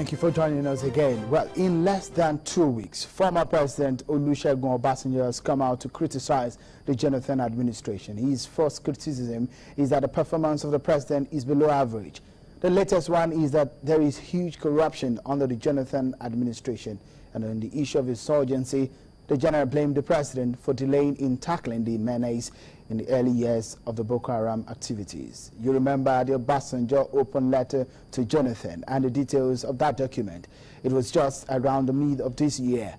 Thank you for joining us again. Well, in less than 2 weeks, former President Olusegun Obasanjo has come out to criticize the Jonathan administration. His first criticism is that the performance of the president is below average. The latest one is that there is huge corruption under the Jonathan administration. And on the issue of insurgency, the general blamed the president for delaying in tackling the menace in the early years of the Boko Haram activities. You remember the Obasanjo open letter to Jonathan and the details of that document. It was just around the mid of this year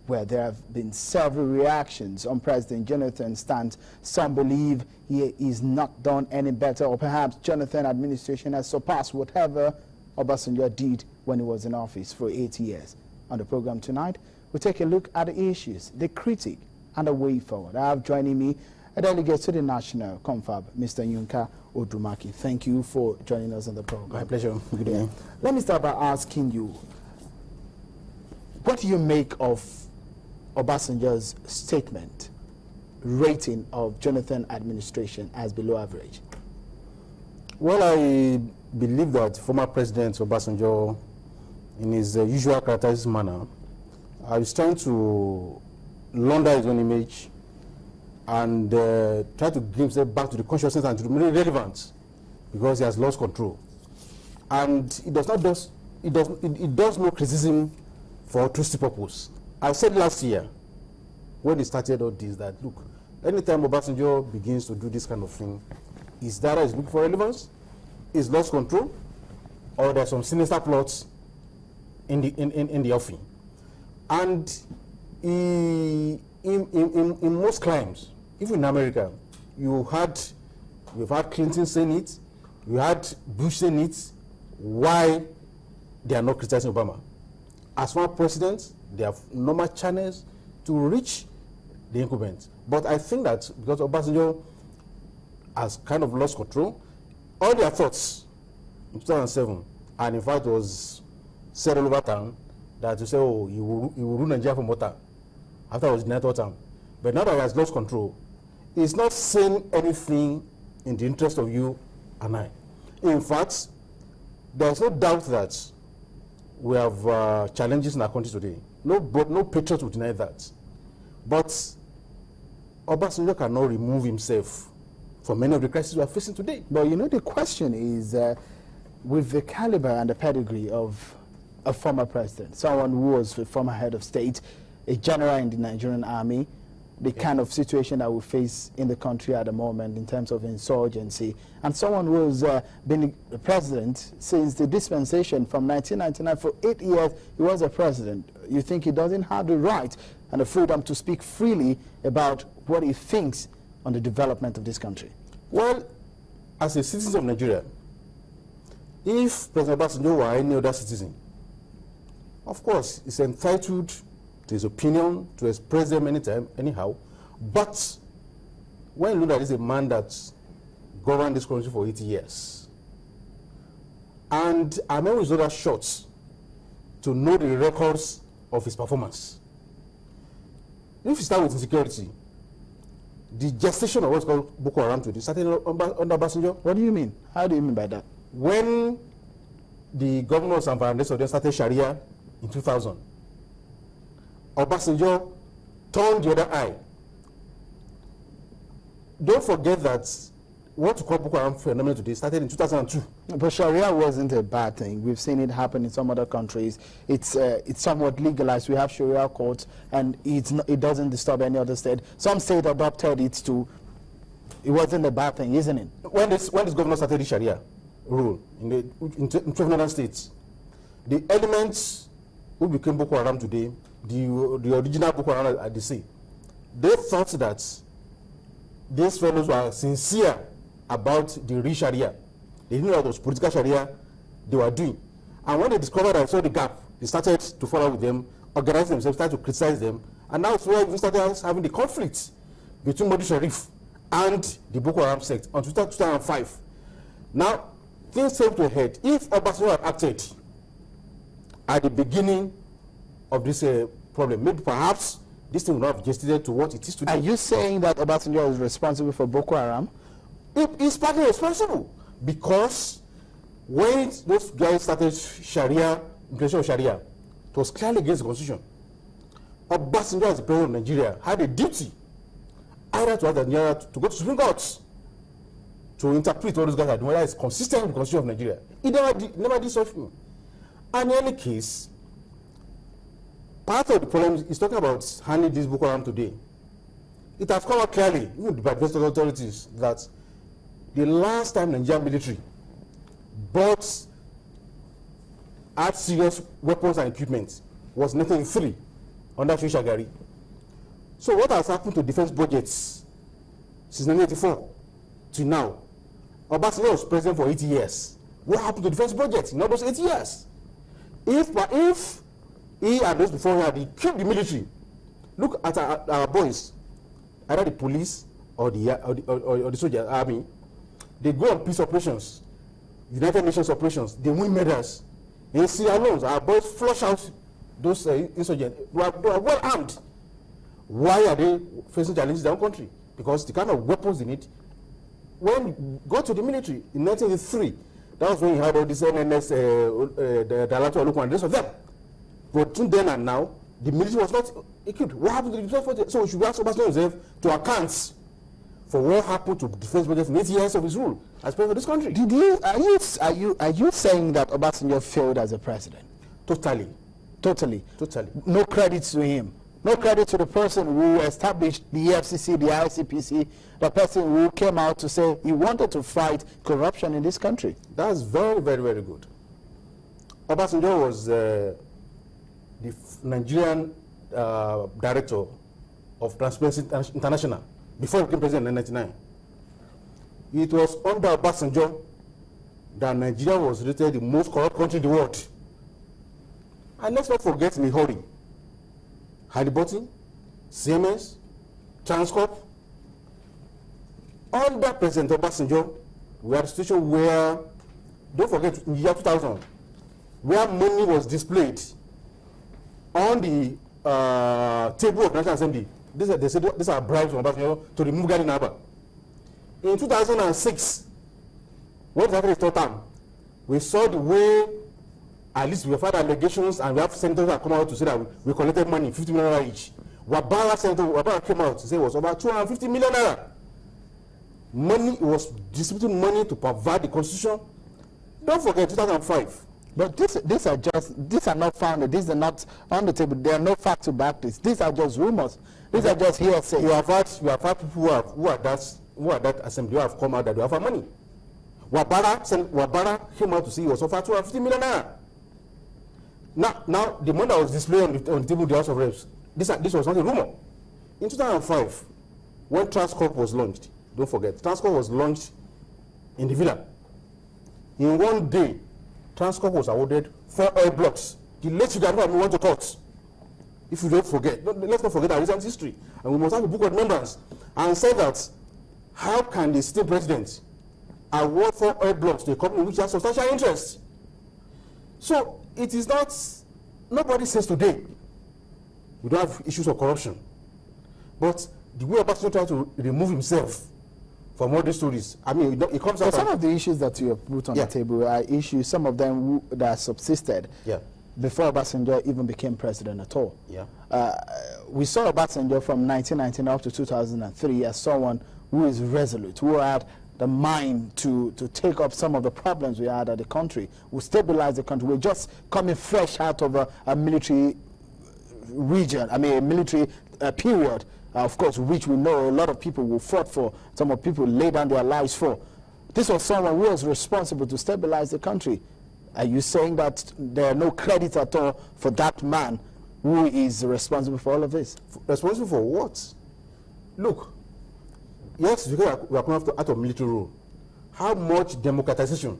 where there have been several reactions on President Jonathan's stance. Some believe he is not done any better, or perhaps Jonathan administration has surpassed whatever Obasanjo did when he was in office for 8 years. On the program tonight, we'll take a look at the issues, the critic, and the way forward. I have joining me a delegate to the National Confab, Mr. Yunka Odumaki. Thank you for joining us on the program. My pleasure. Good day. Let me start by asking you, what do you make of Obasanjo's statement rating of Jonathan administration as below average? Well, I believe that former President Obasanjo, in his usual characteristic manner, is trying to launder his own image and try to bring himself back to the consciousness and to remain relevant, because he has lost control. And it does no criticism for altruistic purpose. I said last year, when he started all this, that look, anytime Obasanjo begins to do this kind of thing, is that he's looking for relevance, he's lost control, or there's some sinister plots in the offing. And in most climes, even in America, we've had Clinton saying it, you had Bush saying it, why they are not criticizing Obama. As former president, they have normal channels to reach the incumbent. But I think that because Obasanjo has kind of lost control, all their thoughts in 2007, and in fact was said all over town, that to say, oh, he will rule Nigeria for more time, after it was the 9th term. But now that he has lost control, he's not saying anything in the interest of you and I. In fact, there's no doubt that we have challenges in our country today. No patriot will deny that. But Obasanjo cannot remove himself from many of the crises we are facing today. But you know, the question is, with the caliber and the pedigree of a former president, someone who was a former head of state, a general in the Nigerian army, the kind of situation that we face in the country at the moment in terms of insurgency, and someone who has been the president since the dispensation from 1999 for 8 years, he was a president. You think he doesn't have the right and the freedom to speak freely about what he thinks on the development of this country? Well, as a citizen of Nigeria, if President Obasanjo were any other citizen, of course, he's entitled to his opinion, to express them anytime, anyhow. But when you look at this, a man that governed this country for 80 years, and I remember his other shots to know the records of his performance. If you start with insecurity, the gestation of what's called Boko Haram today started under Obasanjo. What do you mean? How do you mean by that? When the governor of San Fernando started Sharia in 2000, Obasanjo turned the other eye. Don't forget that what to call Boko Haram phenomenon today started in 2002. But Sharia wasn't a bad thing. We've seen it happen in some other countries. It's somewhat legalized. We have Sharia courts, and it doesn't disturb any other state. Some state adopted it too. It wasn't a bad thing, isn't it? When this governor started the Sharia rule in 12 other states, the elements who became Boko Haram today, the original Boko Haram at the sea, they thought that these fellows were sincere about the real Sharia. They knew that it was political Sharia they were doing. And when they discovered and saw the gap, they started to follow with them, organize themselves, started to criticize them. And now it's where we started having the conflict between Modi Sharif and the Boko Haram sect until 2005. Now, things came to a head. If Obasanjo had acted at the beginning of this problem, maybe perhaps this thing would not have gestated to what it is today. Are you saying that Obasanjo is responsible for Boko Haram? He's partly responsible, because when those guys started Sharia implementation of Sharia. It was clearly against the constitution. Obasanjo, as the president of Nigeria, had a duty either to Nigeria to go to Supreme Court to interpret what those guys are doing, whether it's consistent with the constitution of Nigeria. He never did such thing. And in any case, part of the problem is talking about handling this Boko Haram today. It has come out clearly, even by the Western authorities, that the last time Nigerian military bought had serious weapons and equipment was 1903 under Shagari. So what has happened to defense budgets since 1984 to now? Obasanjo was president for 80 years. What happened to defense budgets in all those 8 years? If he and those before him had equipped the military, look at our boys, either the police or the soldier army, they go on peace operations, United Nations operations, they win medals. In Sierra Leone, our boys flush out those insurgents. They are well armed. Why are they facing challenges in their own country? Because the kind of weapons they need. When you go to the military in 1983, that was when you had all these NNS, the Dalato Olusegun and the rest of them. But between then and now, the military was not equipped. What happened to the defense budget? So we should ask Obasanjo himself to account for what happened to defense budget in 8 years of his rule as president of this country. Are you saying that Obasanjo failed as a president? Totally. No credit to him. No credit to the person who established the EFCC, the ICPC, the person who came out to say he wanted to fight corruption in this country. That's very, very, very good. Obasanjo was the Nigerian director of Transparency International before he became president in 1999. It was under Obasanjo that Nigeria was rated the most corrupt country in the world. And let's not forget in a hurry, Halliburton, Siemens, Transcorp. Under President Obasanjo, we had a situation where, don't forget, in the year 2000, where money was displayed on the table of National Assembly. These are bribes from Obasanjo to remove Gani Naba. In 2006, what happened in third term? We saw the way, at least we have had allegations, and we have senators that come out to say that we collected money, 50 million naira each. Wabara came out to say it was about 250 million naira. Money was distributing money to pervert the constitution. Don't forget 2005. But these are not founded. These are not on the table. There are no facts to back this. These are just rumors. These are just hearsay. You have had people who are that assembly who have come out that they have money. Wabara came out to say he was offered 250 million naira. Now the money that was displayed on the table of the House of Reps, this was not a rumor. In 2005, when Transcorp was launched, don't forget, Transcorp was launched in the villa. In one day, Transcorp was awarded 4 oil blocks. The late Uganda went to court. If you don't forget, let's not forget our recent history. And we must have a book of remembrance and say that how can the state president award 4 oil blocks to a company which has substantial interest? So it is not, nobody says today we don't have issues of corruption. But the way Obasanjo tried to remove himself from all these stories, I mean, it comes out. Some of the issues that you have put on the table are issues, some of them that subsisted before Obasanjo even became president at all. We saw Obasanjo from 1999 up to 2003 as someone who is resolute, who had the mind to take up some of the problems we had at the country, who stabilize the country. We're just coming fresh out of a military region, I mean a military period, of course, which we know a lot of people will fought for, some of people laid down their lives for. This was someone who was responsible to stabilize the country. Are you saying that there are no credit at all for that man who is responsible for all of this? Responsible for what? Look, yes, because we are coming out of military rule. How much democratization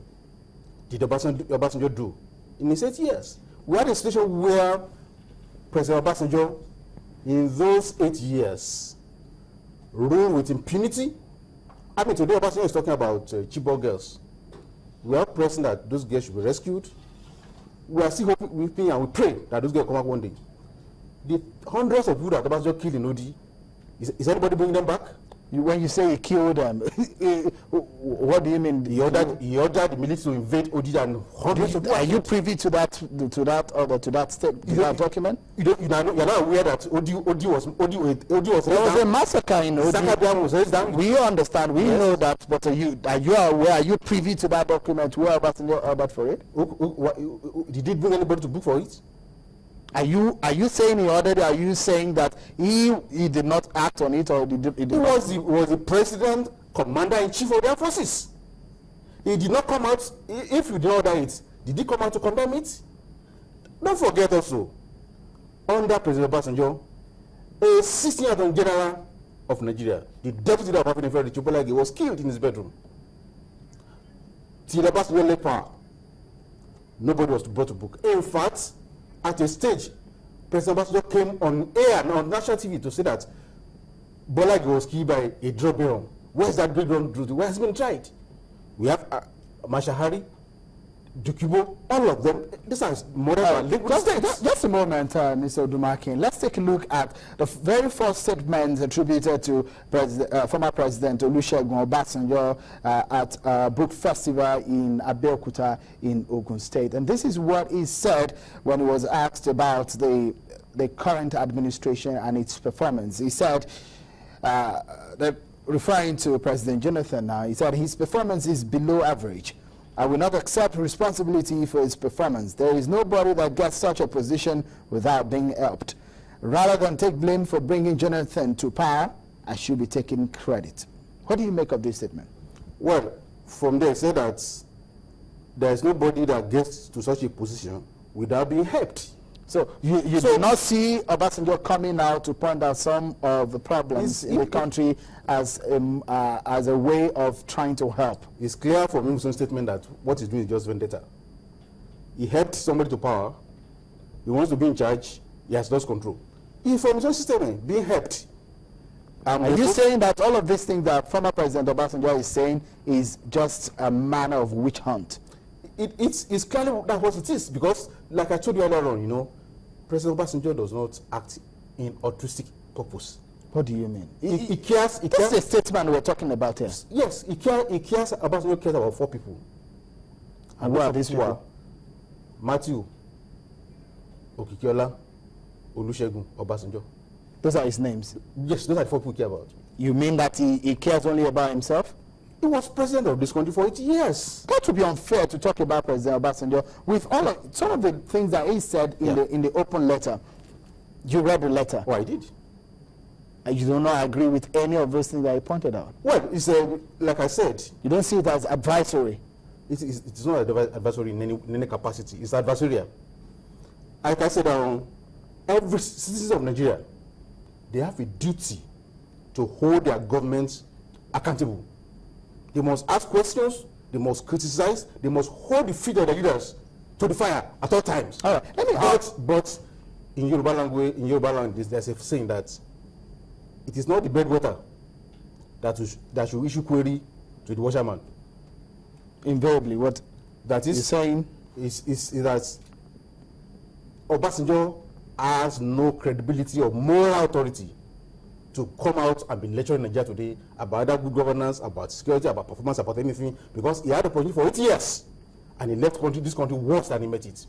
did Obasanjo do in his 8 years? We had a situation where President Obasanjo, in those 8 years, ruled with impunity. I mean, today Obasanjo is talking about Chibok girls. We are pressing that those girls should be rescued. We are still hoping and we pray that those girls come back one day. The hundreds of people that Obasanjo killed in Odi, is anybody bringing them back? When you say he killed them, what do you mean? He ordered the military to invade Odi and hundreds of. Are you privy to that order, to that document? You're not aware that Odi was. There was a massacre in Odi. We understand. We know that. But are you aware? Are you privy to that document? Who Obasanjo ordered for it? Did he bring anybody to book for it? Are you saying he ordered? Are you saying that he did not act on it, or he was the president, commander-in-chief of their forces? He did not come out. If you did not order it, did he come out to condemn it? Don't forget also, under President Obasanjo, a 16-year-old general of Nigeria, the deputy of African Affairs, Chukwulagi, was killed in his bedroom. Till Obasanjo left power, nobody was brought to book. In fact, at a stage, President Obasanjo came on air and on national TV to say that Bolagi was killed by a drug baron. Where's that drug baron? Where has been tried? We have Mashahari, Dukibo, all of them. This is modern just a moment, Mr. Odumakin. Let's take a look at the very first statement attributed to former President Olusegun Obasanjo at a book festival in Abeokuta in Ogun State. And this is what he said when he was asked about the current administration and its performance. He said, referring to President Jonathan now, he said his performance is below average. I will not accept responsibility for his performance. There is nobody that gets such a position without being helped. Rather than take blame for bringing Jonathan to power, I should be taking credit. What do you make of this statement? Well, from there, say that there is nobody that gets to such a position without being helped. So you do not see Obasanjo coming out to point out some of the problems in the country as a way of trying to help. It's clear from his statement that what he's doing is just vendetta. He helped somebody to power. He wants to be in charge. He has lost control. He's from his own statement, being helped. Are you saying that all of these things that former President Obasanjo is saying is just a manner of witch hunt? It's clearly that what it is, because like I told you earlier on, you know, President Obasanjo does not act in altruistic purpose. What do you mean? He cares. That's the statement we're talking about here. Yes, he cares. Obasanjo cares about 4 people. And what are these people? Matthew, Okikiola, Olusegun, Obasanjo. Those are his names? Yes, those are the 4 people he cares about. You mean that he cares only about himself? He was president of this country for 8 years. That would be unfair to talk about President Obasanjo with all of some of the things that he said in the open letter. You read the letter. Oh, I did. And you do not agree with any of those things that he pointed out. Well, it's like I said. You don't see it as advisory. It's not advisory in any capacity. It's adversarial. Like I said, every citizen of Nigeria, they have a duty to hold their governments accountable. They must ask questions, they must criticize, they must hold the feet of the leaders to the fire at all times. All right, let me but in Yoruba language, there's a saying that it is not the bedwetter that should issue query to the washerman. Invariably, what that is saying is that Obasanjo has no credibility or moral authority to come out and be lecturing Nigeria today about that good governance, about security, about performance, about anything, because he had the opportunity for 8 years and he left this country worse than he met it.